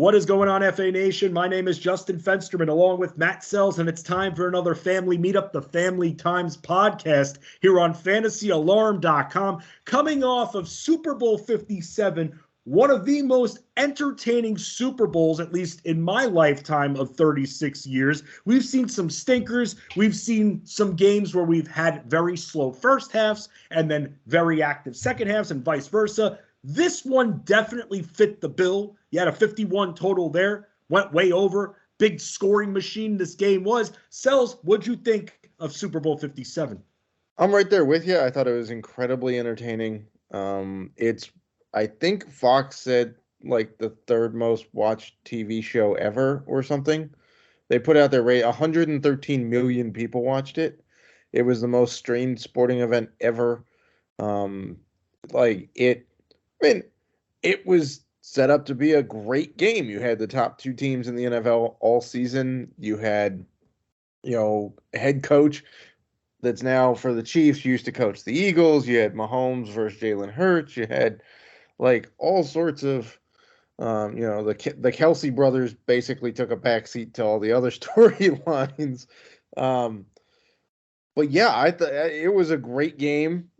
What is going on, FA Nation? My name is Justin Fensterman, along with Matt Selz, and it's time for another family meetup, the Family Times podcast, here on FantasyAlarm.com. Coming off of Super Bowl 57, one of the most entertaining Super Bowls, at least in my lifetime of 36 years. We've seen some stinkers. We've seen some games where we've had very slow first halves and then very active second halves and vice versa. This one definitely fit the bill. You had a 51 total there, went way over. Big scoring machine this game was. Selz, what'd you think of Super Bowl 57? I'm right there with you. I thought it was incredibly entertaining. I think Fox said like the third most watched TV show ever or something. They put out their rate. 113 million people watched it. It was the most streamed sporting event ever. It was set up to be a great game. You had the top two teams in the NFL all season. You had, a head coach that's now for the Chiefs, used to coach the Eagles. You had Mahomes versus Jalen Hurts. You had like all sorts of, the Kelsey brothers basically took a backseat to all the other storylines. But yeah, I thought it was a great game.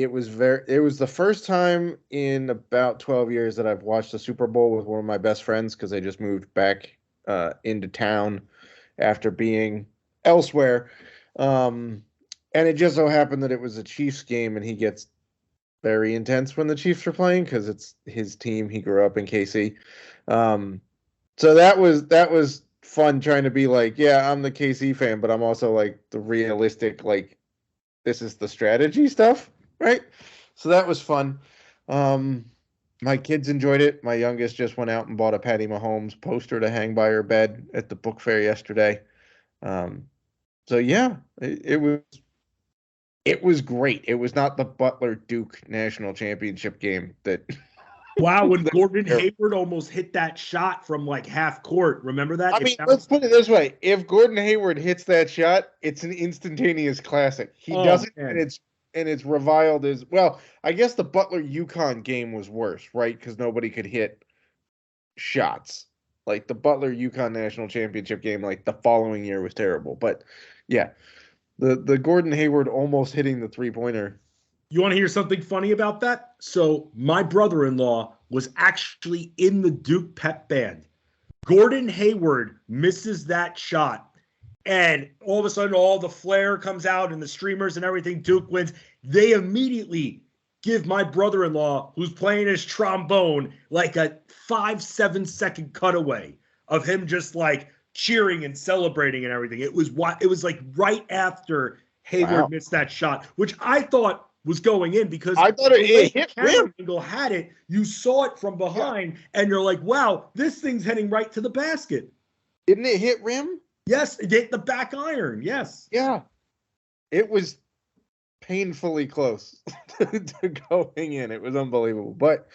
It was the first time in about 12 years that I've watched a Super Bowl with one of my best friends, because I just moved back into town after being elsewhere. And it just so happened that it was a Chiefs game, and he gets very intense when the Chiefs are playing because it's his team. He grew up in KC. So that was fun, trying to be like, yeah, I'm the KC fan, but I'm also like the realistic, like, this is the strategy stuff. Right. So that was fun. My kids enjoyed it. My youngest just went out and bought a Patty Mahomes poster to hang by her bed at the book fair yesterday. So yeah, it was great. It was not the Butler Duke national championship game that. Wow, when Gordon Hayward almost hit that shot from like half court. Remember that? I mean, let's put it this way. If Gordon Hayward hits that shot, it's an instantaneous classic. He doesn't, and it's reviled as well. I guess the Butler UConn game was worse, right? Because nobody could hit shots. Like the Butler UConn national championship game, like the following year was terrible. But yeah, the Gordon Hayward almost hitting the 3-pointer. You want to hear something funny about that? So my brother-in-law was actually in the Duke pep band. Gordon Hayward misses that shot. And all of a sudden, all the flare comes out and the streamers and everything. Duke wins. They immediately give my brother-in-law, who's playing his trombone, like a 5-7 second cutaway of him just like cheering and celebrating and everything. It was like right after Hayward missed that shot, which I thought was going in because I thought it hit rim. Angle had it. You saw it from behind, and you're like, wow, this thing's heading right to the basket. Didn't it hit rim? Yes, it hit the back iron. Yes. Yeah. It was painfully close to going in. It was unbelievable. But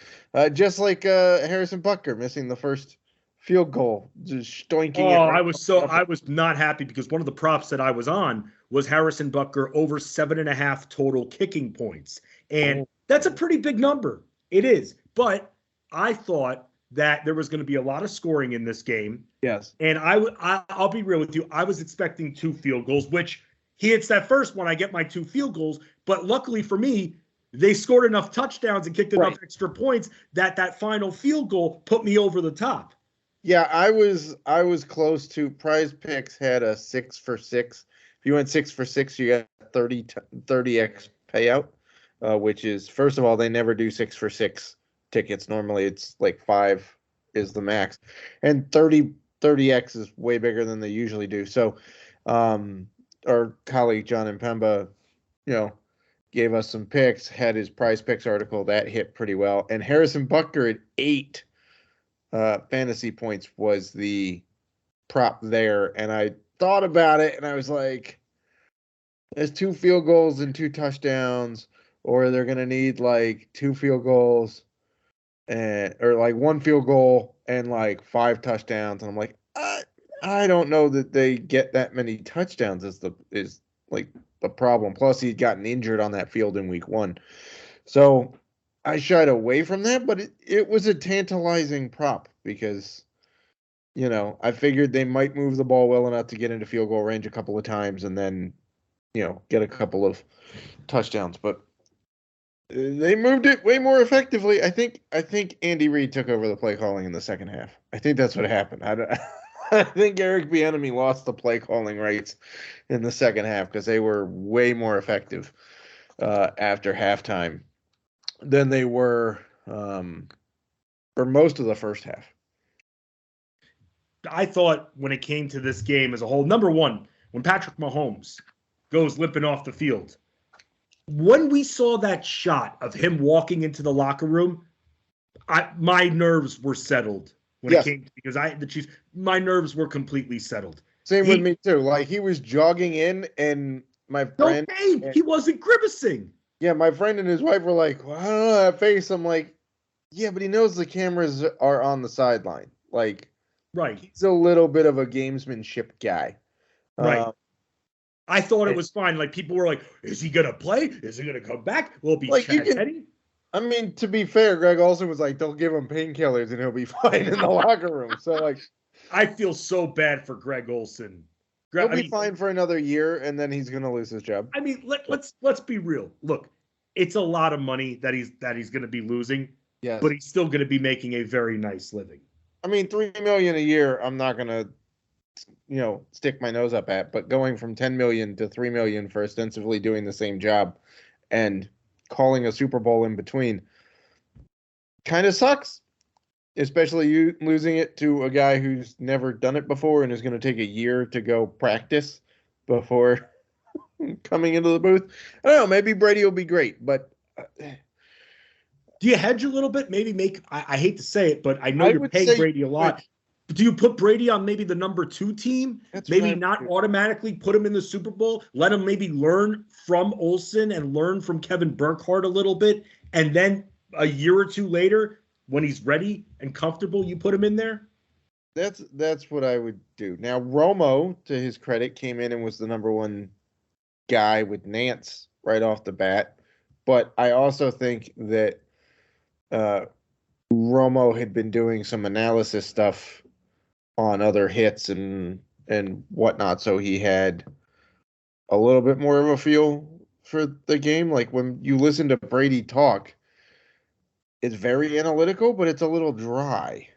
just like Harrison Butker missing the first field goal, just stoinking it. I was not happy because one of the props that I was on was Harrison Butker over 7.5 total kicking points. And that's a pretty big number. It is. But I thought that there was going to be a lot of scoring in this game. Yes. And I'll be real with you. I was expecting 2 field goals, which he hits that first one. I get my 2 field goals. But luckily for me, they scored enough touchdowns and kicked enough extra points that final field goal put me over the top. Yeah, I was close to. Prize Picks had a 6 for 6. If you went 6 for 6, you got 30x payout, which is, first of all, they never do 6 for 6 tickets. Normally it's like 5 is the max, and 30x is way bigger than they usually do. So our colleague John Impemba, gave us some picks, had his Prize Picks article that hit pretty well, and Harrison Butker at 8 fantasy points was the prop there. And I thought about it, and I was like, there's 2 field goals and 2 touchdowns, or they're going to need like 2 field goals or like 1 field goal and like 5 touchdowns. And I'm like, I don't know that they get that many touchdowns is like the problem. Plus he'd gotten injured on that field in week 1. So I shied away from that, but it was a tantalizing prop. because, I figured they might move the ball well enough to get into field goal range a couple of times and then, get a couple of touchdowns. But they moved it way more effectively. I think Andy Reid took over the play calling in the second half. I think that's what happened. I think Eric Bieniemy lost the play calling rights in the second half because they were way more effective after halftime than they were for most of the first half. I thought when it came to this game as a whole, number one, when Patrick Mahomes goes limping off the field, when we saw that shot of him walking into the locker room, my nerves were settled when it came to, because the Chiefs, my nerves were completely settled. Same with me too. Like he was jogging in, and my friend, he wasn't grimacing. Yeah, my friend and his wife were like, well, I don't know that face. I'm like, yeah, but he knows the cameras are on the sideline. Like, right, he's a little bit of a gamesmanship guy. Right. I thought it was fine. Like, people were like, is he going to play? Is he going to come back? Will it be like Chad Henne? I mean, to be fair, Greg Olsen was like, they'll give him painkillers and he'll be fine in the locker room. So, like, I feel so bad for Greg Olsen. He'll be fine for another year, and then he's going to lose his job. I mean, let's be real. Look, it's a lot of money that he's going to be losing. Yes. But he's still going to be making a very nice living. I mean, $3 million a year, I'm not going to, stick my nose up at. But going from $10 million to $3 million for ostensibly doing the same job and calling a Super Bowl in between kind of sucks. Especially you losing it to a guy who's never done it before and is going to take a year to go practice before coming into the booth. I don't know. Maybe Brady will be great, but do you hedge a little bit? Maybe I hate to say it, but I know you're paying Brady a lot. But do you put Brady on maybe the number 2 team? Maybe not automatically put him in the Super Bowl. Let him maybe learn from Olsen and learn from Kevin Burkhardt a little bit. And then a year or two later, when he's ready and comfortable, you put him in there? That's what I would do. Now, Romo, to his credit, came in and was the number 1 guy with Nance right off the bat. But I also think that Romo had been doing some analysis stuff on other hits and whatnot, so he had a little bit more of a feel for the game. Like when you listen to Brady talk, it's very analytical, but it's a little dry,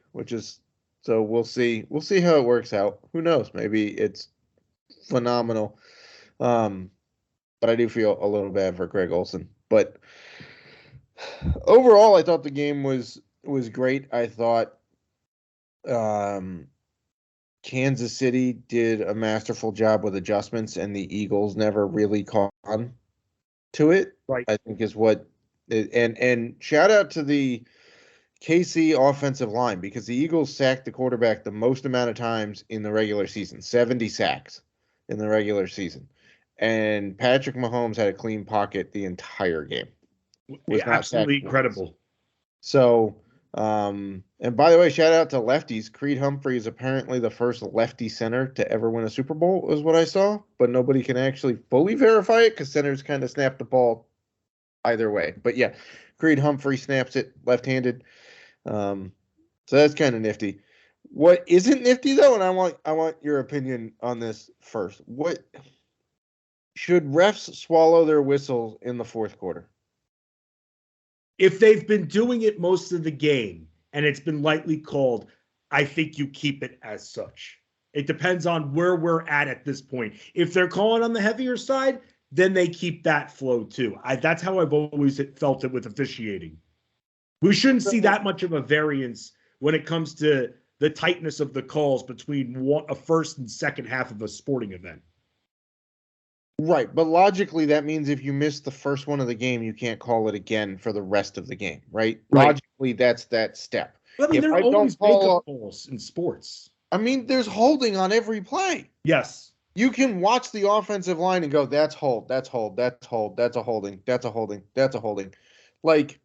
so we'll see. We'll see how it works out. Who knows? Maybe it's phenomenal. But I do feel a little bad for Greg Olsen. But overall, I thought the game was great. I thought Kansas City did a masterful job with adjustments, and the Eagles never really caught on to it. Right. I think is what. And shout out to the KC offensive line, because the Eagles sacked the quarterback the most amount of times in the regular season, 70 sacks in the regular season. And Patrick Mahomes had a clean pocket the entire game. Was absolutely incredible. So, and by the way, shout out to lefties. Creed Humphrey is apparently the first lefty center to ever win a Super Bowl, is what I saw. But nobody can actually fully verify it because centers kind of snap the ball either way. But yeah, Creed Humphrey snaps it left-handed. So that's kind of nifty. What isn't nifty though, and I want your opinion on this first. What should refs swallow their whistles in the fourth quarter? If they've been doing it most of the game and it's been lightly called, I think you keep it as such. It depends on where we're at this point. If they're calling on the heavier side, then they keep that flow too. That's how I've always felt it with officiating. We shouldn't see that much of a variance when it comes to the tightness of the calls between a first and second half of a sporting event. Right, but logically that means if you miss the first one of the game, you can't call it again for the rest of the game, right? Logically, that's that step. Well, I mean, there are always makeup calls in sports. I mean, there's holding on every play. Yes. You can watch the offensive line and go, that's hold, that's hold, that's hold, that's a holding, that's a holding, that's a holding. Like,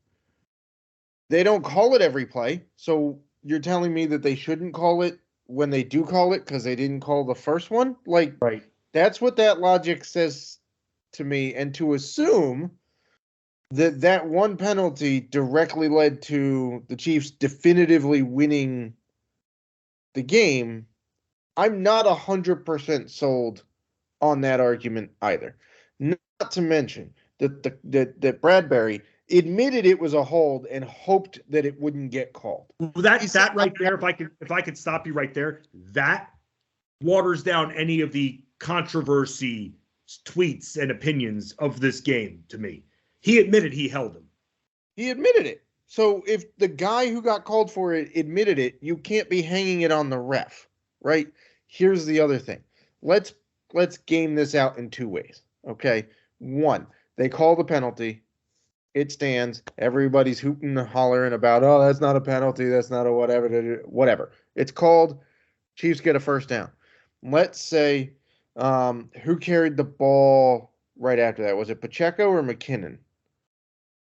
they don't call it every play, so you're telling me that they shouldn't call it when they do call it because they didn't call the first one? Like, right. That's what that logic says to me, and to assume that one penalty directly led to the Chiefs definitively winning the game, I'm not 100% sold on that argument either. Not to mention that Bradbury admitted it was a hold and hoped that it wouldn't get called. Well, that right there, if I could stop you right there, that waters down any of the controversy tweets and opinions of this game to me. He admitted he held him. He admitted it. So if the guy who got called for it admitted it, you can't be hanging it on the ref, right? Here's the other thing. Let's game this out in two ways, okay? One, they call the penalty. It stands. Everybody's hooting and hollering about, oh, that's not a penalty. That's not a whatever. Whatever. It's called. Chiefs get a first down. Let's say who carried the ball right after that? Was it Pacheco or McKinnon?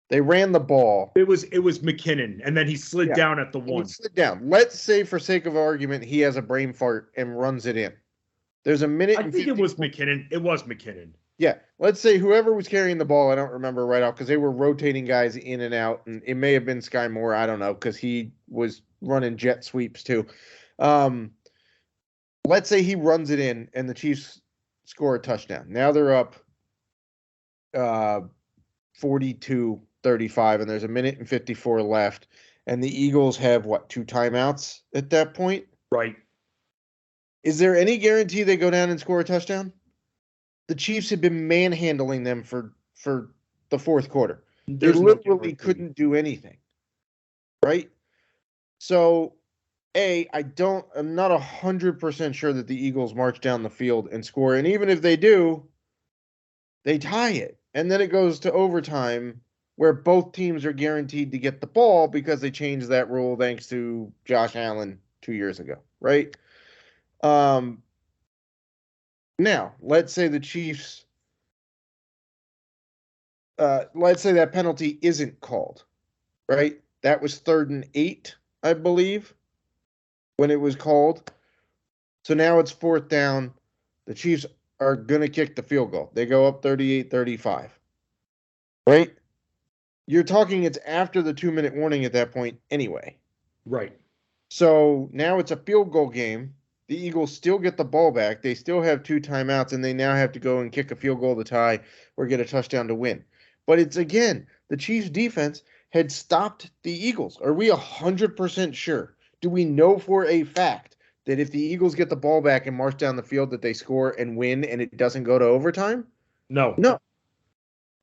They ran the ball. It was McKinnon, and then he slid down at the one. He slid down. Let's say, for sake of argument, he has a brain fart and runs it in. There's a minute. I think it was McKinnon. It was McKinnon. Yeah. Let's say whoever was carrying the ball, I don't remember right off because they were rotating guys in and out, and it may have been Sky Moore. I don't know because he was running jet sweeps too. Let's say he runs it in, and the Chiefs score a touchdown. Now they're up 42-35, and there's a minute and 54 left, and the Eagles have, 2 timeouts at that point? Right. Is there any guarantee they go down and score a touchdown? The Chiefs had been manhandling them for the fourth quarter. They literally couldn't do anything, right? So, I'm not 100% sure that the Eagles march down the field and score, and even if they do, they tie it. And then it goes to overtime where both teams are guaranteed to get the ball because they changed that rule thanks to Josh Allen 2 years ago, right? Now, let's say the Chiefs, let's say that penalty isn't called, right? That was 3rd and 8, I believe, when it was called. So now it's 4th down. The Chiefs are going to kick the field goal. They go up 38-35, right? You're talking it's after the 2-minute warning at that point anyway. Right. So now it's a field goal game. The Eagles still get the ball back. They still have 2 timeouts, and they now have to go and kick a field goal to tie or get a touchdown to win. But it's, again, the Chiefs' defense had stopped the Eagles. Are we 100% sure? Do we know for a fact that if the Eagles get the ball back and march down the field that they score and win and it doesn't go to overtime? No. No.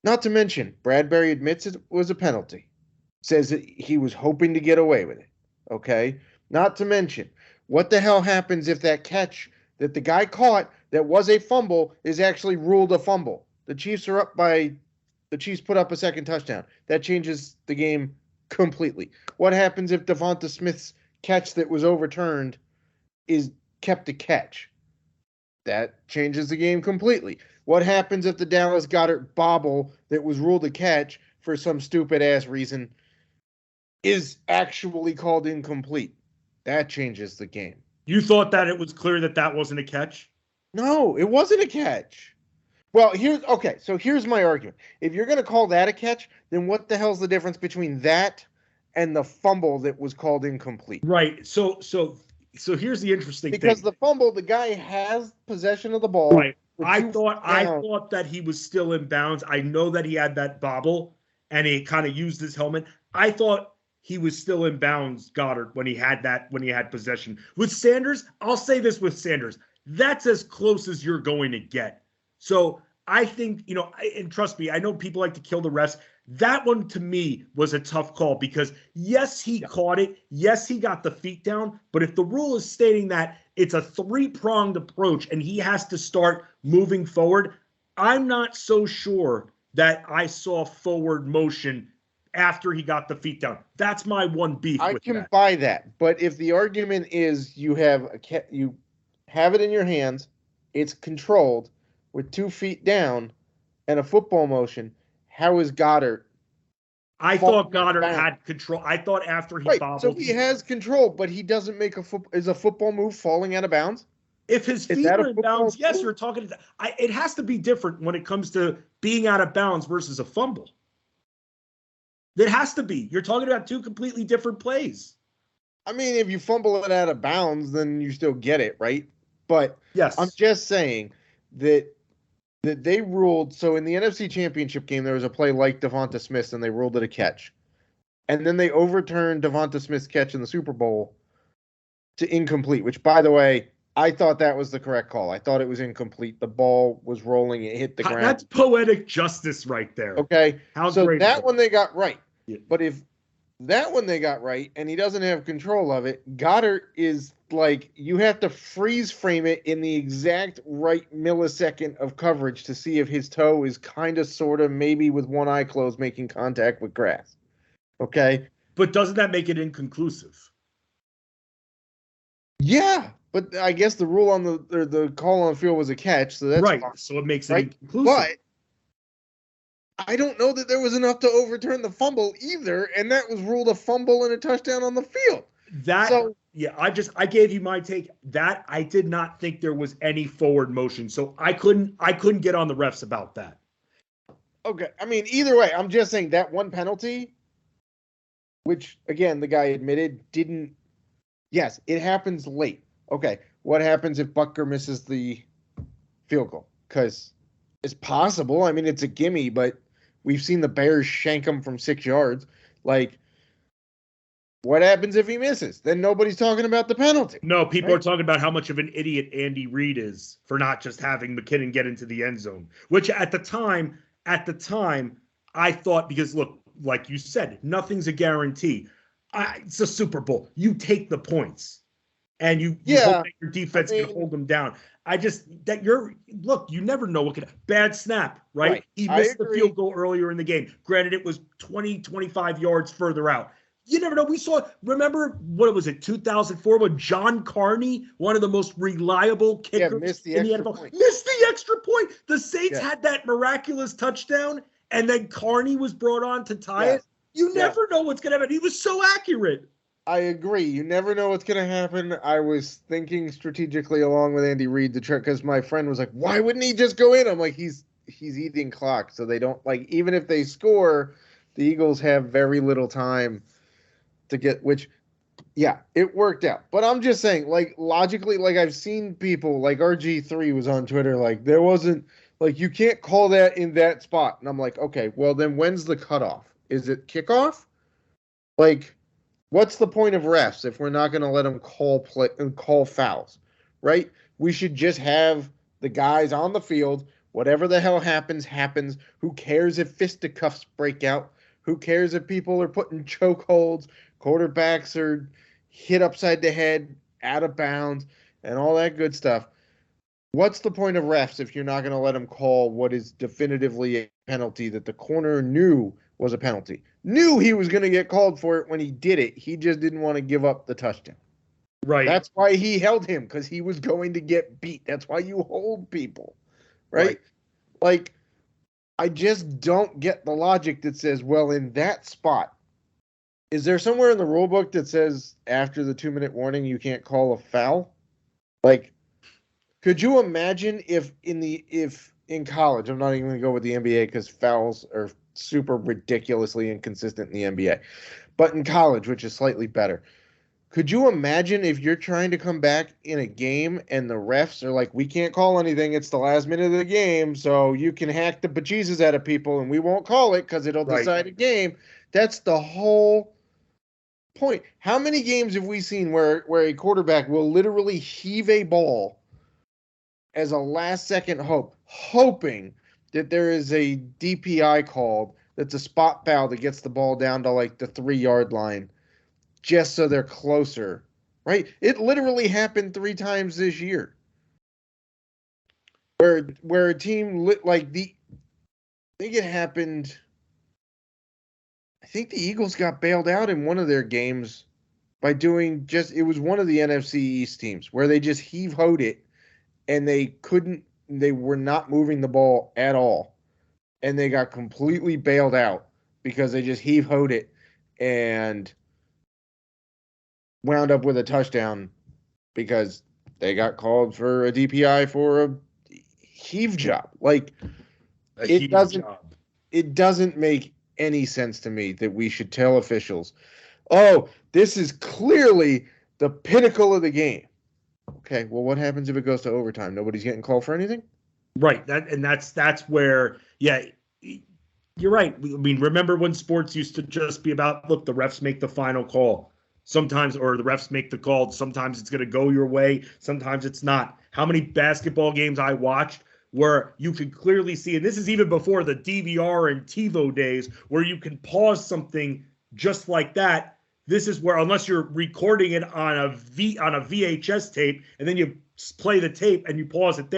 Not to mention, Bradbury admits it was a penalty. Says that he was hoping to get away with it. Okay? Not to mention, what the hell happens if that catch that the guy caught that was a fumble is actually ruled a fumble? The Chiefs put up a second touchdown. That changes the game completely. What happens if Devonta Smith's catch that was overturned is kept a catch? That changes the game completely. What happens if the Dallas Goedert bobble that was ruled a catch for some stupid-ass reason is actually called incomplete? That changes the game. You thought that it was clear that wasn't a catch? No, it wasn't a catch. Well, here's my argument. If you're going to call that a catch, then what the hell's the difference between that and the fumble that was called incomplete? Right. So here's the interesting thing. Because the fumble, the guy has possession of the ball. Right. I thought that he was still in bounds. I know that he had that bobble and he kind of used his helmet. I thought he was still in bounds, Goddard, when he had possession. With Sanders, I'll say this with Sanders, that's as close as you're going to get. So I think, and trust me, I know people like to kill the refs. That one to me was a tough call because yes, he caught it. Yes, he got the feet down. But if the rule is stating that it's a 3-pronged approach and he has to start moving forward, I'm not so sure that I saw forward motion after he got the feet down. That's my one beef with that. I can buy that. But if the argument is you have it in your hands, it's controlled with 2 feet down and a football motion, how is Goddard? I thought Goddard had control. I thought after he bobbled. So he has control, but he doesn't make is a football move falling out of bounds? If his feet are in bounds, yes, you're talking. It has to be different when it comes to being out of bounds versus a fumble. It has to be. You're talking about 2 completely different plays. I mean, if you fumble it out of bounds, then you still get it, right? But I'm Yes. just saying that they ruled. So in the NFC Championship game, there was a play like Devonta Smith's, and they ruled it a catch. And then they overturned Devonta Smith's catch in the Super Bowl to incomplete, which, by the way, I thought that was the correct call. I thought it was incomplete. The ball was rolling. It hit the ground. That's poetic justice right there. Okay. How so great that one they got right. Yeah. But if that one they got right and he doesn't have control of it, Goddard is like, you have to freeze frame it in the exact right millisecond of coverage to see if his toe is kind of, sort of, maybe with one eye closed making contact with grass. Okay. But doesn't that make it inconclusive? Yeah, but I guess the rule on the call on the field was a catch, so that's right. fine, so it makes it right? inconclusive. But I don't know that there was enough to overturn the fumble either, and that was ruled a fumble and a touchdown on the field. I gave you my take. That I did not think there was any forward motion, so I couldn't get on the refs about that. Okay, I mean, either way, I'm just saying that one penalty, which again the guy admitted didn't. Yes, it happens late. Okay, what happens if Butker misses the field goal? Because it's possible. I mean, it's a gimme, but we've seen the Bears shank him from 6 yards. Like, what happens if he misses? Then nobody's talking about the penalty. No, people are talking about how much of an idiot Andy Reid is for not just having McKinnon get into the end zone, which at the time, I thought, because look, like you said, nothing's a guarantee. It's a Super Bowl. You take the points, and you hope that your defense can hold them down. You never know what could. Bad snap, right? He missed the field goal earlier in the game. Granted, it was 20, 25 yards further out. You never know. Remember, what was it, 2004, when John Carney, one of the most reliable kickers in the NFL, missed the extra point. The Saints had that miraculous touchdown, and then Carney was brought on to tie it. You never know what's going to happen. He was so accurate. I agree. You never know what's going to happen. I was thinking strategically along with Andy Reid because my friend was like, why wouldn't he just go in? I'm like, he's eating clock. So they don't, like, even if they score, the Eagles have very little time to get, which, yeah, it worked out. But I'm just saying, like, logically, like, I've seen people, like RG3 was on Twitter, like, there wasn't, like, you can't call that in that spot. And I'm like, okay, well, then when's the cutoff? Is it kickoff? Like, what's the point of refs if we're not going to let them call fouls, right? We should just have the guys on the field. Whatever the hell happens, happens. Who cares if fisticuffs break out? Who cares if people are put in chokeholds, quarterbacks are hit upside the head, out of bounds, and all that good stuff? What's the point of refs if you're not going to let them call what is definitively a penalty that the corner knew was a penalty? Knew he was going to get called for it when he did it. He just didn't want to give up the touchdown. Right. That's why he held him, because he was going to get beat. That's why you hold people, right? Like, I just don't get the logic that says, well, in that spot, is there somewhere in the rule book that says after the 2-minute warning you can't call a foul? Like, could you imagine if in college, I'm not even going to go with the NBA because fouls are super ridiculously inconsistent in the NBA, but in college, which is slightly better, could you imagine if you're trying to come back in a game and the refs are like, we can't call anything, it's the last minute of the game, so you can hack the bejesus out of people and we won't call it because it'll decide a game? That's the whole point. How many games have we seen where a quarterback will literally heave a ball as a last-second hoping that there is a DPI called that's a spot foul that gets the ball down to like the 3-yard line just so they're closer, right? It literally happened 3 times this year where a team I think it happened. I think the Eagles got bailed out in one of their games by it was one of the NFC East teams where they just heave-hoed it and they were not moving the ball at all. And they got completely bailed out because they just heave-hoed it and wound up with a touchdown because they got called for a DPI for a heave job. Like, it doesn't make any sense to me that we should tell officials, oh, this is clearly the pinnacle of the game. Okay, well, what happens if it goes to overtime? Nobody's getting called for anything? Right. That's where, yeah, you're right. I mean, remember when sports used to just be about, look, the refs make the final call sometimes, or the refs make the call. Sometimes it's going to go your way. Sometimes it's not. How many basketball games I watched where you could clearly see, and this is even before the DVR and TiVo days, where you can pause something just like that. This is where, unless you're recording it on a VHS tape, and then you play the tape and you pause it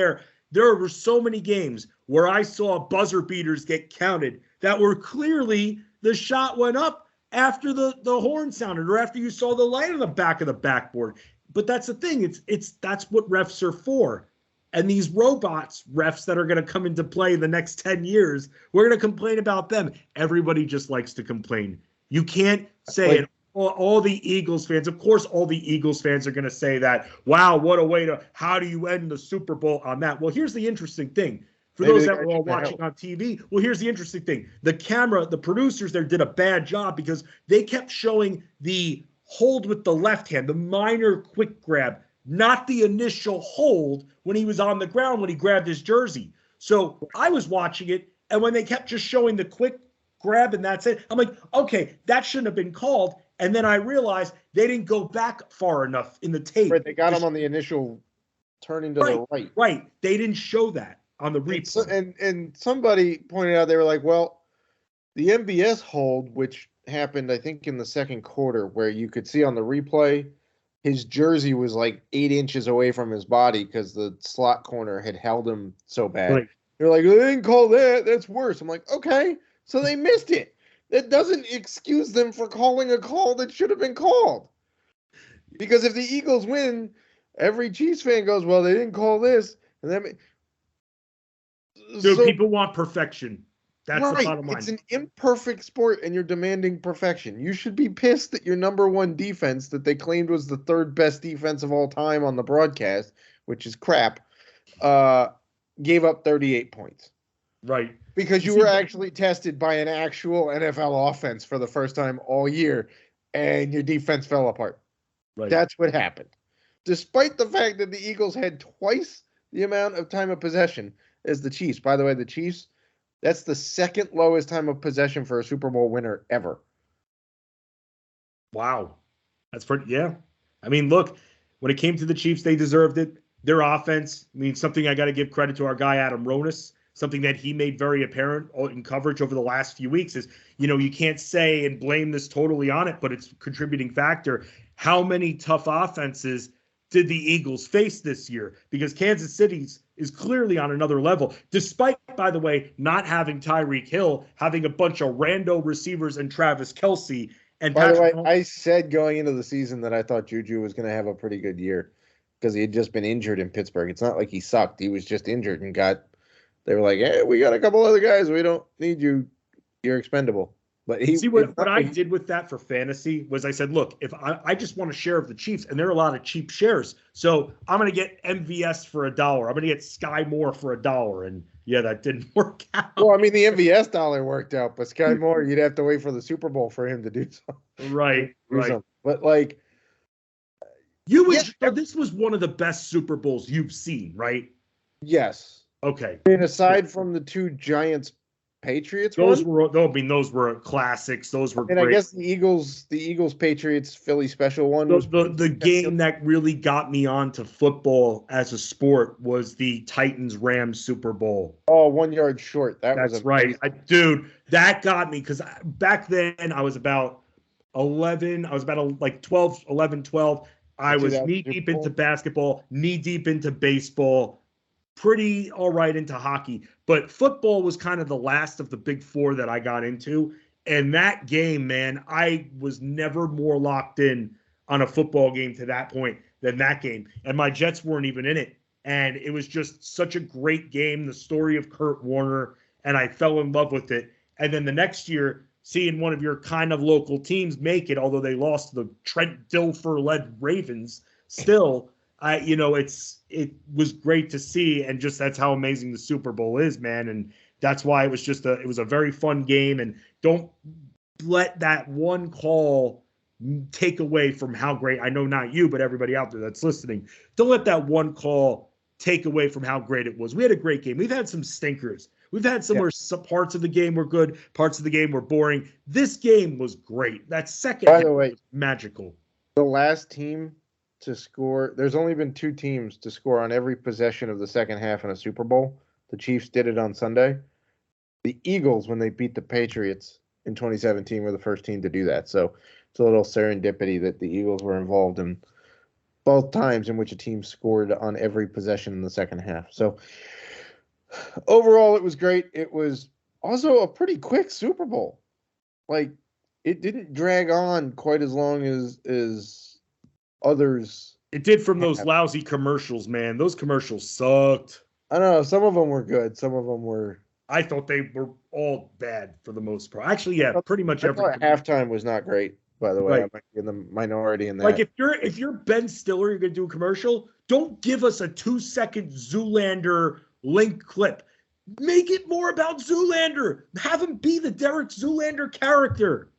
there were so many games where I saw buzzer beaters get counted that were clearly the shot went up after the horn sounded or after you saw the light on the back of the backboard. But that's the thing. That's what refs are for. And these robots refs that are going to come into play in the next 10 years, we're going to complain about them. Everybody just likes to complain. You can't say it. All the Eagles fans, of course, all the Eagles fans are going to say that, wow, what a way to, how do you end the Super Bowl on that? Well, here's the interesting thing. For those that were all watching on TV, well, here's the interesting thing. The camera, the producers there did a bad job because they kept showing the hold with the left hand, the minor quick grab, not the initial hold when he was on the ground when he grabbed his jersey. So I was watching it, and when they kept just showing the quick grab and that's it, I'm like, okay, that shouldn't have been called. And then I realized they didn't go back far enough in the tape. Right, they got him on the initial turning to the right. Right. They didn't show that on the replay. And somebody pointed out, they were like, well, the MBS hold, which happened, I think, in the second quarter, where you could see on the replay, his jersey was like 8 inches away from his body because the slot corner had held him so bad. Right. They're like, they didn't call that. That's worse. I'm like, okay, so they missed it. That doesn't excuse them for calling a call that should have been called. Because if the Eagles win, every Chiefs fan goes, well, they didn't call this. And then, so people want perfection. That's right. The bottom line. It's an imperfect sport, and you're demanding perfection. You should be pissed that your number one defense that they claimed was the third best defense of all time on the broadcast, which is crap, gave up 38 points. Right. Because you were actually tested by an actual NFL offense for the first time all year, and your defense fell apart. Right. That's what happened. Despite the fact that the Eagles had twice the amount of time of possession as the Chiefs. By the way, the Chiefs, that's the second lowest time of possession for a Super Bowl winner ever. Wow. That's pretty, yeah. I mean, look, when it came to the Chiefs, they deserved it. Their offense, I mean, something I got to give credit to our guy, Adam Ronis. Something that he made very apparent in coverage over the last few weeks is, you can't say and blame this totally on it, but it's a contributing factor. How many tough offenses did the Eagles face this year? Because Kansas City's is clearly on another level, despite, by the way, not having Tyreek Hill, having a bunch of rando receivers and Travis Kelce. And by the way, I said going into the season that I thought Juju was going to have a pretty good year because he had just been injured in Pittsburgh. It's not like he sucked. He was just injured and they were like, hey, we got a couple other guys. We don't need you. You're expendable. But what I did with that for fantasy was I said, look, if I just want a share of the Chiefs, and there are a lot of cheap shares. So I'm going to get MVS for $1. I'm going to get Sky Moore for $1. And yeah, that didn't work out. Well, I mean, the MVS dollar worked out, but Sky Moore, you'd have to wait for the Super Bowl for him to do something. Right. But like, this was one of the best Super Bowls you've seen, right? Yes. Okay. I mean, aside from the two Giants Patriots, those were classics. Those were great. I guess the Eagles Patriots Philly special one was the game that really got me onto football as a sport was the Titans Rams Super Bowl. Oh, 1 yard short. That's right. Dude, that got me because back then I was about 11. I was about like 12, 11, 12. I was knee deep into basketball, knee deep into baseball. Pretty all right into hockey, but football was kind of the last of the big four that I got into. And that game, man, I was never more locked in on a football game to that point than that game. And my Jets weren't even in it. And it was just such a great game, the story of Kurt Warner, and I fell in love with it. And then the next year, seeing one of your kind of local teams make it, although they lost to the Trent Dilfer-led Ravens, still – it was great to see, and just that's how amazing the Super Bowl is, man. And that's why it was a very fun game. And don't let that one call take away from how great, I know not you, but everybody out there that's listening, don't let that one call take away from how great it was. We had a great game. We've had some stinkers. We've had some where some parts of the game were good, parts of the game were boring. This game was great. That second By the way, was magical. The last team to score, there's only been 2 teams to score on every possession of the second half in a Super Bowl. The Chiefs did it on Sunday. The Eagles, when they beat the Patriots in 2017, were the first team to do that. So it's a little serendipity that the Eagles were involved in both times in which a team scored on every possession in the second half. So overall, it was great. It was also a pretty quick Super Bowl. Like, it didn't drag on quite as long as others. It did from those lousy commercials, man. Those commercials sucked. I don't know. Some of them were good. Some of them were. I thought they were all bad for the most part. Actually, yeah, pretty much every. Halftime was not great. By the way, right. I might be in the minority in that. Like if you're Ben Stiller, you're gonna do a commercial. Don't give us a 2-second Zoolander link clip. Make it more about Zoolander. Have him be the Derek Zoolander character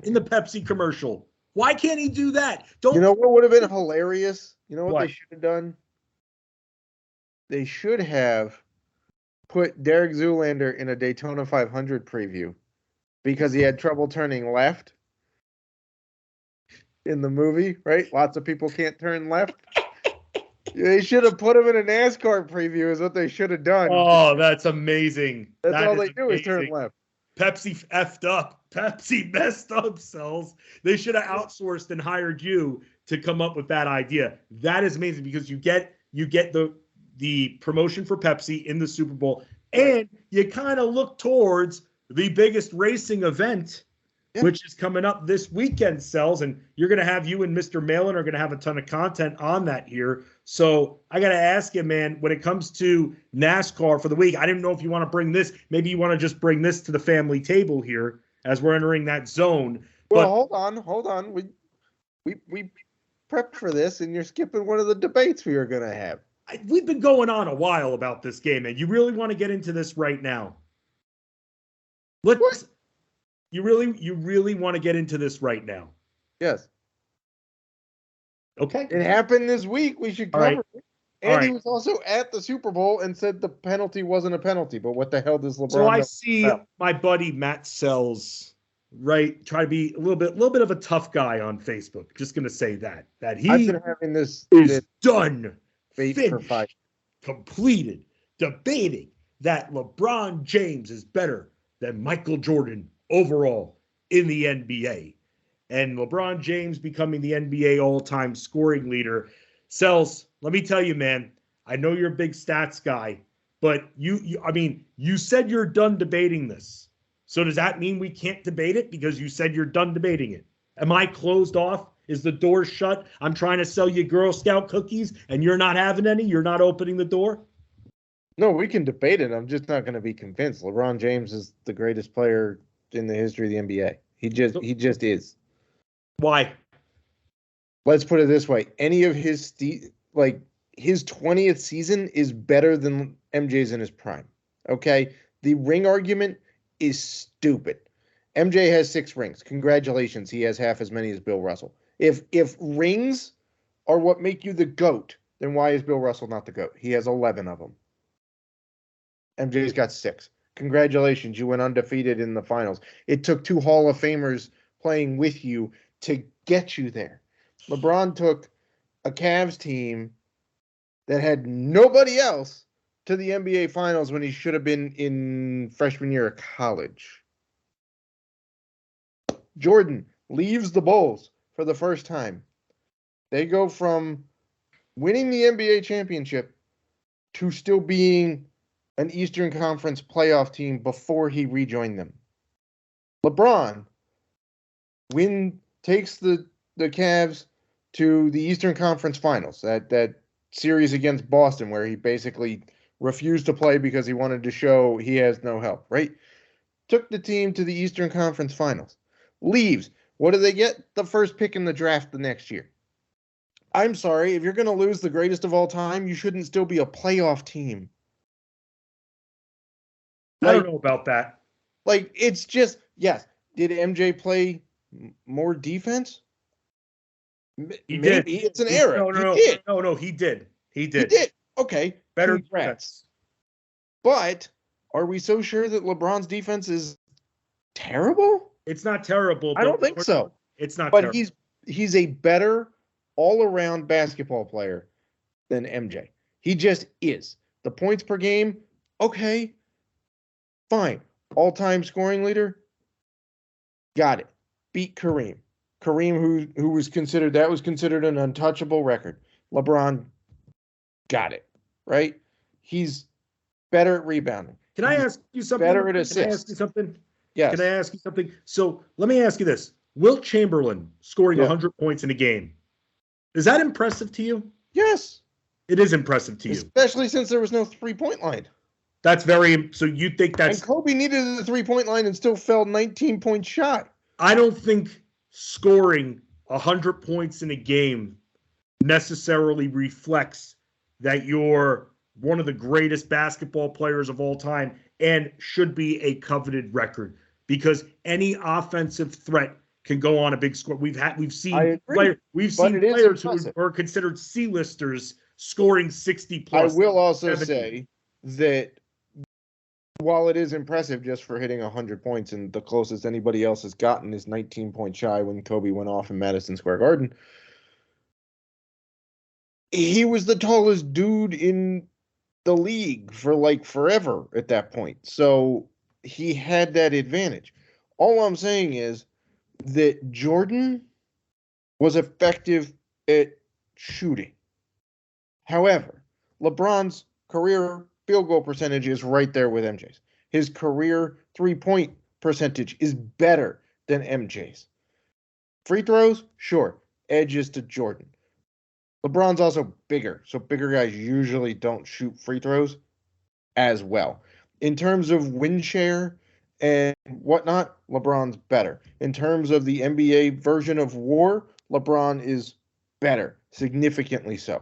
in the Pepsi commercial. Why can't he do that? You know what would have been hilarious? You know what they should have done? They should have put Derek Zoolander in a Daytona 500 preview because he had trouble turning left in the movie, right? Lots of people can't turn left. They should have put him in a NASCAR preview is what they should have done. Oh, that's amazing. That's all they do is turn left. Pepsi effed up. Pepsi messed up, Selz. They should have outsourced and hired you to come up with that idea. That is amazing because you get the promotion for Pepsi in the Super Bowl, and you kind of look towards the biggest racing event, which is coming up this weekend, Selz, and you're going to have you and Mr. Malin are going to have a ton of content on that here. So I got to ask you, man, when it comes to NASCAR for the week, I didn't know if you want to bring this. Maybe you want to just bring this to the family table here as we're entering that zone. Well, hold on. We prepped for this, and you're skipping one of the debates we were going to have. We've been going on a while about this game, and you really want to get into this right now? You really want to get into this right now? Yes. Okay. It happened this week. We should cover it. And he was also at the Super Bowl and said the penalty wasn't a penalty. But what the hell does LeBron? So I see my buddy Matt Selz, right, try to be a little bit of a tough guy on Facebook. Just going to say that he I've been having this is done, finished, completed, debating that LeBron James is better than Michael Jordan overall in the NBA. And LeBron James becoming the NBA all-time scoring leader. Selz, let me tell you, man, I know you're a big stats guy, but you said you're done debating this. So does that mean we can't debate it because you said you're done debating it? Am I closed off? Is the door shut? I'm trying to sell you Girl Scout cookies and you're not having any? You're not opening the door? No, we can debate it. I'm just not going to be convinced. LeBron James is the greatest player in the history of the NBA. He just is. Why? Let's put it this way. Any of his his 20th season is better than MJ's in his prime. Okay? The ring argument is stupid. MJ has 6 rings. Congratulations. He has half as many as Bill Russell. If rings are what make you the GOAT, then why is Bill Russell not the GOAT? He has 11 of them. MJ's got 6. Congratulations. You went undefeated in the finals. It took 2 Hall of Famers playing with you to get you there. LeBron took a Cavs team that had nobody else to the NBA Finals when he should have been in freshman year of college. Jordan leaves the Bulls for the first time. They go from winning the NBA championship to still being an Eastern Conference playoff team before he rejoined them. LeBron takes the Cavs to the Eastern Conference Finals, that series against Boston where he basically refused to play because he wanted to show he has no help, right? Took the team to the Eastern Conference Finals. Leaves. What do they get? The first pick in the draft the next year. I'm sorry, if you're going to lose the greatest of all time, you shouldn't still be a playoff team. I don't know about that. It's just, yes. Did MJ play more defense? He Maybe did. it's an era. No, He did. No, he did. He He did. did. Okay. Better Congrats. defense. But are we so sure that LeBron's defense is terrible? It's not terrible. I don't think so. It's not But terrible. he's a better all-around basketball player than MJ. He just is. The points per game, okay, fine. All-time scoring leader, got it. Beat Kareem. Kareem, who was considered an untouchable record. LeBron got it, right? He's better at rebounding. Can I ask you something? Better at assists. Can I ask you something? Yes. Can I ask you something? So let me ask you this. Wilt Chamberlain scoring 100 points in a game. Is that impressive to you? Yes. It is impressive to you. Especially since there was no three-point line. That's so you think that's... And Kobe needed the three-point line and still fell 19 points shy. I don't think scoring 100 points in a game necessarily reflects that you're one of the greatest basketball players of all time and should be a coveted record, because any offensive threat can go on a big score. We've seen players who are considered C-listers scoring 60 plus. I will also 70. say that while it is impressive just for hitting 100 points, and the closest anybody else has gotten is 19 points shy when Kobe went off in Madison Square Garden, he was the tallest dude in the league for like forever at that point. So he had that advantage. All I'm saying is that Jordan was effective at shooting. However, LeBron's career field goal percentage is right there with MJ's. His career three-point percentage is better than MJ's. Free throws, sure, edges to Jordan. LeBron's also bigger, so bigger guys usually don't shoot free throws as well. In terms of win share and whatnot, LeBron's better. In terms of the NBA version of war, LeBron is better, significantly so.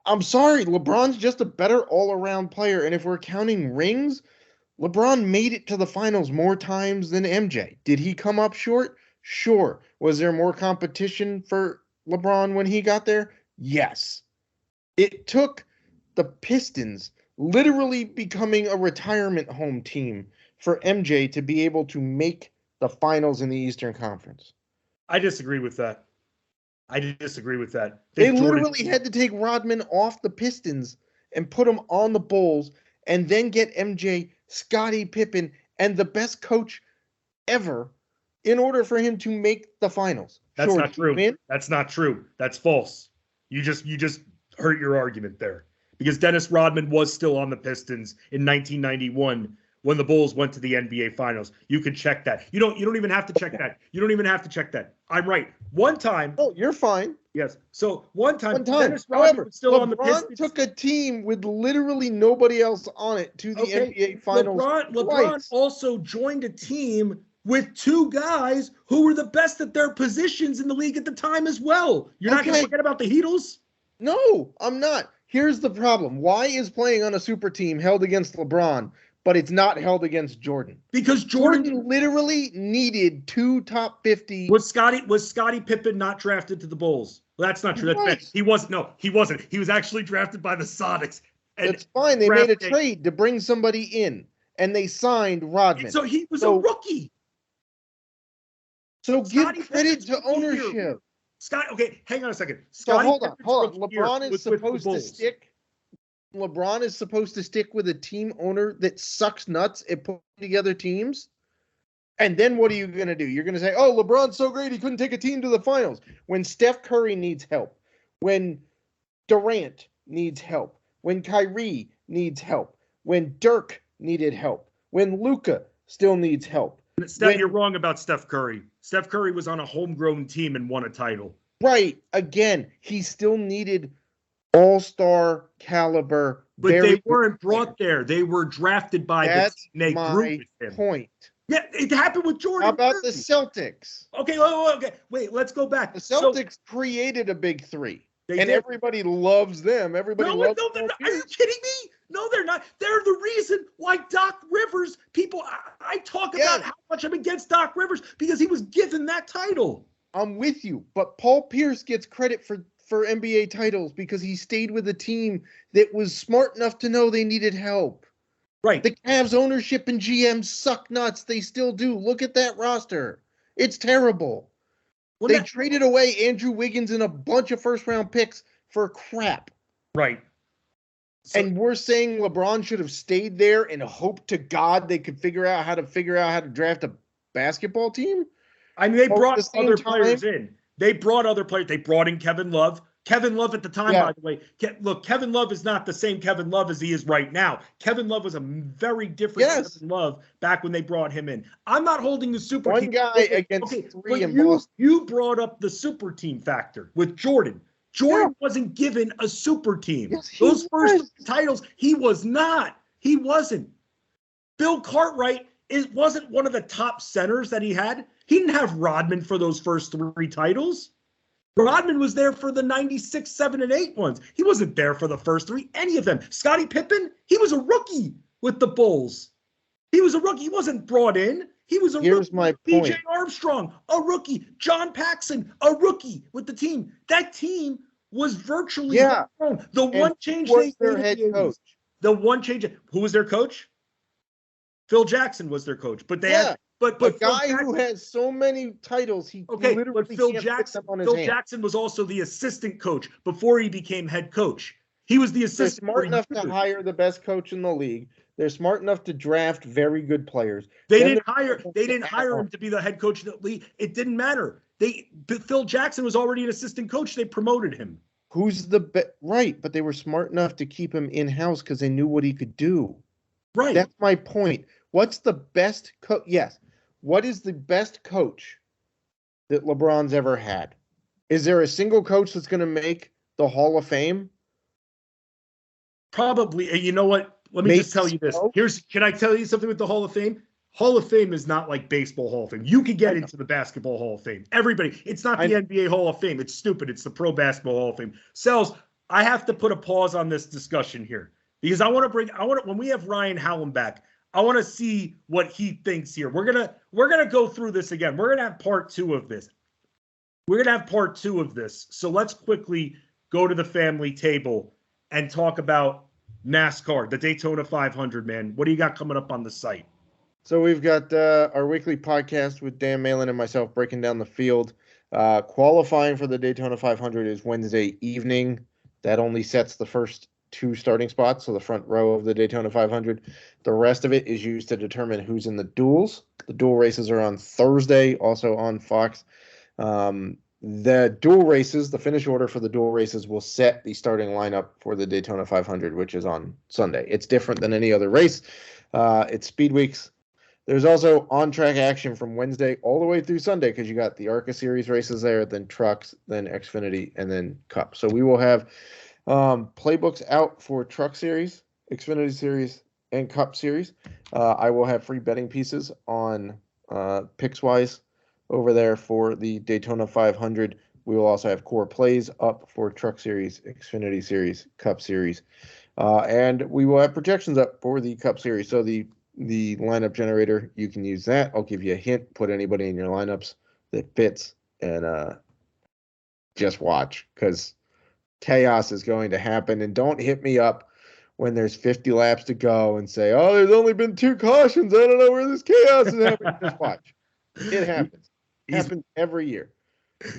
I'm sorry, LeBron's just a better all-around player, and if we're counting rings, LeBron made it to the finals more times than MJ. Did he come up short? Sure. Was there more competition for LeBron when he got there? Yes. It took the Pistons literally becoming a retirement home team for MJ to be able to make the finals in the Eastern Conference. I disagree with that. They literally had to take Rodman off the Pistons and put him on the Bulls and then get MJ, Scottie Pippen, and the best coach ever in order for him to make the finals. That's not true. That's not true. That's false. You just hurt your argument there, because Dennis Rodman was still on the Pistons in 1991 when the Bulls went to the NBA Finals. You can check that. You don't even have to check that. You don't even have to check that. I'm right. One time. Oh, you're fine. Yes. So one time. Dennis Rodman was still on the Pistons. Took a team with literally nobody else on it to the NBA Finals. LeBron also joined a team with two guys who were the best at their positions in the league at the time as well. You're not going to forget about the Heatles? No, I'm not. Here's the problem. Why is playing on a super team held against LeBron, but it's not held against Jordan? Because Jordan literally needed two top 50. Was Scottie Pippen not drafted to the Bulls? Well, that's not true. He wasn't. No, he wasn't. He was actually drafted by the Sonics. That's fine. They made a trade to bring somebody in, and they signed Rodman. So he was a rookie. So give credit to ownership. Okay, hang on a second. Hold on. LeBron is supposed to stick with a team owner that sucks nuts at putting together teams. And then what are you going to do? You're going to say, oh, LeBron's so great he couldn't take a team to the finals. When Steph Curry needs help, when Durant needs help, when Kyrie needs help, when Dirk needed help, when Luka still needs help. You're wrong about Steph Curry. Steph Curry was on a homegrown team and won a title. Right. Again, he still needed all-star caliber. But they weren't brought there. They were drafted by the team. They grew with him. Point. Yeah, it happened with Jordan. How about the Celtics? Okay, wait, let's go back. The Celtics created a big three. Everybody loves them. Are you kidding me? No, they're not. They're the reason why Doc Rivers, I talk about how much I'm against Doc Rivers because he was given that title. I'm with you, but Paul Pierce gets credit for NBA titles because he stayed with a team that was smart enough to know they needed help. Right. The Cavs ownership and GM suck nuts. They still do. Look at that roster. It's terrible. Well, they traded away Andrew Wiggins and a bunch of first-round picks for crap. Right. So, and we're saying LeBron should have stayed there and hoped to God they could figure out how to draft a basketball team? I mean, they brought other players in. They brought other players. They brought in Kevin Love. Kevin Love at the time, by the way. Look, Kevin Love is not the same Kevin Love as he is right now. Kevin Love was a very different Kevin Love back when they brought him in. I'm not holding the super team. One guy against three in Boston. You brought up the super team factor with Jordan. Jordan wasn't given a super team. Yes, those first titles, he was not. He wasn't. Bill Cartwright wasn't one of the top centers that he had. He didn't have Rodman for those first 3 titles. Rodman was there for the 96, 7, and 8 ones. He wasn't there for the first 3, any of them. Scottie Pippen, he was a rookie with the Bulls. He was a rookie. He wasn't brought in. He was a Here's rookie. my point. B.J. Armstrong, a rookie. John Paxson, a rookie with the team. That team was virtually homegrown. The one change they made head coach. The one change. Who was their coach? Phil Jackson was their coach. But they had but a guy who has so many titles, he literally but Phil can't Jackson, put them on his hand. Jackson was also the assistant coach before he became head coach. He was the assistant. They're smart enough to hire the best coach in the league. They're smart enough to draft very good players. They didn't hire him to be the head coach of the league. It didn't matter. Phil Jackson was already an assistant coach. They promoted him. Who's right? But they were smart enough to keep him in house because they knew what he could do. Right. That's my point. What's the best coach? Yes. What is the best coach that LeBron's ever had? Is there a single coach that's going to make the Hall of Fame? Probably. You know what? Let me just tell you this. Can I tell you something with the Hall of Fame? Hall of Fame is not like baseball Hall of Fame. You could get into the basketball Hall of Fame. Everybody. It's not the NBA Hall of Fame. It's stupid. It's the Pro Basketball Hall of Fame. Selz, I have to put a pause on this discussion here because when we have Ryan Howland back, I want to see what he thinks here. We're gonna go through this again. We're gonna have part 2 of this. So let's quickly go to the family table and talk about NASCAR, the Daytona 500, man. What do you got coming up on the site? So we've got our weekly podcast with Dan Malin and myself breaking down the field. Qualifying for the Daytona 500 is Wednesday evening. That only sets the first 2 starting spots, so the front row of the Daytona 500. The rest of it is used to determine who's in the duels. The dual races are on Thursday, also on Fox. The dual races, the finish order for the dual races will set the starting lineup for the Daytona 500, which is on Sunday. It's different than any other race. It's speed weeks. There's also on-track action from Wednesday all the way through Sunday because you got the ARCA Series races there, then trucks, then Xfinity, and then Cup. So we will have playbooks out for Truck Series, Xfinity Series, and Cup Series. I will have free betting pieces on Pickswise over there for the Daytona 500. We will also have core plays up for Truck Series, Xfinity Series, Cup Series, and we will have projections up for the Cup Series. So the lineup generator, you can use that. I'll give you a hint. Put anybody in your lineups that fits, and just watch because chaos is going to happen. And don't hit me up when there's 50 laps to go and say, oh, there's only been 2 cautions. I don't know where this chaos is happening. Just watch. It happens. It happens every year.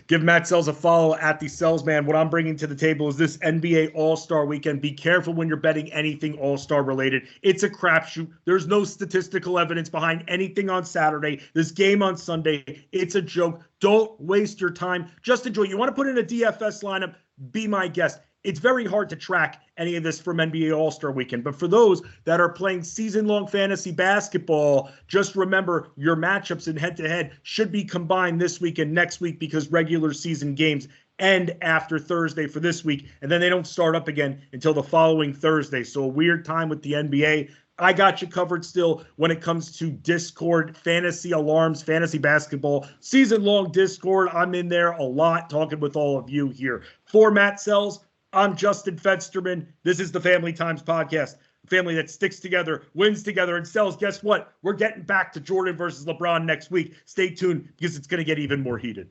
Give Matt Selz a follow at the Selzman. What I'm bringing to the table is this NBA All-Star Weekend. Be careful when you're betting anything All-Star related. It's a crapshoot. There's no statistical evidence behind anything on Saturday. This game on Sunday, it's a joke. Don't waste your time. Just enjoy. You want to put in a DFS lineup? Be my guest. It's very hard to track any of this from NBA All-Star Weekend. But for those that are playing season-long fantasy basketball, just remember your matchups in head-to-head should be combined this week and next week because regular season games end after Thursday for this week, and then they don't start up again until the following Thursday. So a weird time with the NBA. I got you covered still when it comes to Discord, fantasy alarms, fantasy basketball, season-long Discord. I'm in there a lot talking with all of you here. For Matt Selz, I'm Justin Fensterman. This is the Family Times Podcast. A family that sticks together, wins together, and Selz. Guess what? We're getting back to Jordan versus LeBron next week. Stay tuned because it's going to get even more heated.